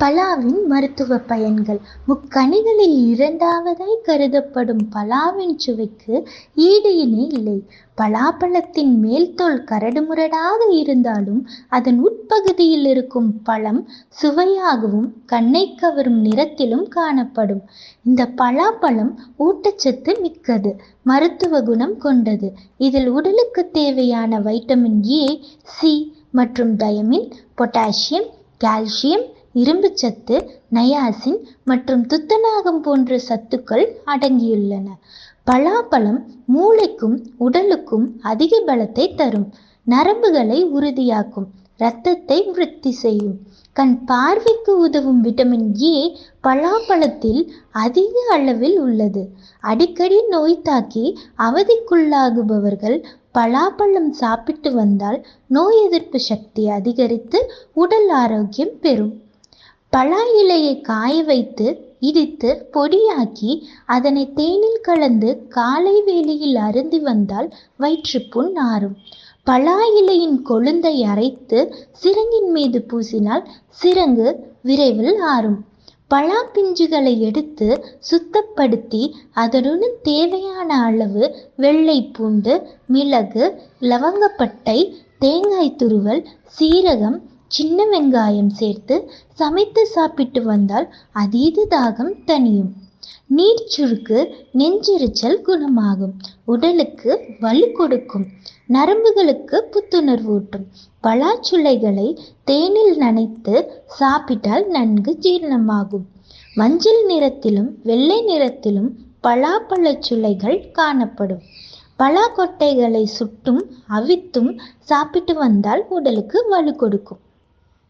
பலாவின் மருத்துவ பயன்கள். முக்கனிகளில் இரண்டாவதாய் கருதப்படும் பலாவின் சுவைக்கு ஈடு இணை இல்லை. பலாப்பழத்தின் மேல்தோல் கரடுமுரடாக இருந்தாலும் அதன் உட்பகுதியில் இருக்கும் பழம் சுவையாகவும் கண்ணை கவரும் நிறத்திலும் காணப்படும். இந்த பலாப்பழம் ஊட்டச்சத்து மிக்கது, மருத்துவ குணம் கொண்டது. இதில் உடலுக்கு தேவையான வைட்டமின் ஏ, சி மற்றும் தயமின், பொட்டாசியம், கால்சியம், இரும்புச்சத்து, நயாசின் மற்றும் துத்தநாகம் போன்ற சத்துக்கள் அடங்கியுள்ளன. பலாப்பழம் மூளைக்கும் உடலுக்கும் அதிக பலத்தை தரும், நரம்புகளை உறுதியாக்கும், இரத்தத்தை விருத்தி செய்யும். கண் பார்வைக்கு உதவும் விட்டமின் ஏ பலாப்பழத்தில் அதிக அளவில் உள்ளது. அடிக்கடி நோய் தாக்கி அவதிக்குள்ளாகுபவர்கள் பலாப்பழம் சாப்பிட்டு வந்தால் நோய் எதிர்ப்பு சக்தி அதிகரித்து உடல் ஆரோக்கியம் பெறும். பலா இலையை காய வைத்து இடித்து பொடியாக்கி அதனை தேனில் கலந்து காலை வேளையில் அருந்தி வந்தால் வயிற்றுப்புண் ஆறும். பலா இலையின் கொழுந்தை அரைத்து சிரங்கின் மீது பூசினால் சிரங்கு விரைவில் ஆறும். பலா பிஞ்சுகளை எடுத்து சுத்தப்படுத்தி அதனுடன் தேவையான அளவு வெள்ளை பூண்டு, மிளகு, லவங்கப்பட்டை, தேங்காய் துருவல், சீரகம், சின்ன வெங்காயம் சேர்த்து சமைத்து சாப்பிட்டு வந்தால் அதீத தாகம் தணியும். நீர் சுருக்கு, நெஞ்செரிச்சல் குணமாகும். உடலுக்கு வலு கொடுக்கும், நரம்புகளுக்கு புத்துணர்வூட்டும். பலாச்சுளைகளை தேனில் நனைத்து சாப்பிட்டால் நன்கு ஜீரணமாகும். மஞ்சள் நிறத்திலும் வெள்ளை நிறத்திலும் பலாப்பழச்சுளைகள் காணப்படும். பலா கொட்டைகளை சுட்டும் அவித்தும் சாப்பிட்டு வந்தால் உடலுக்கு வலு கொடுக்கும்.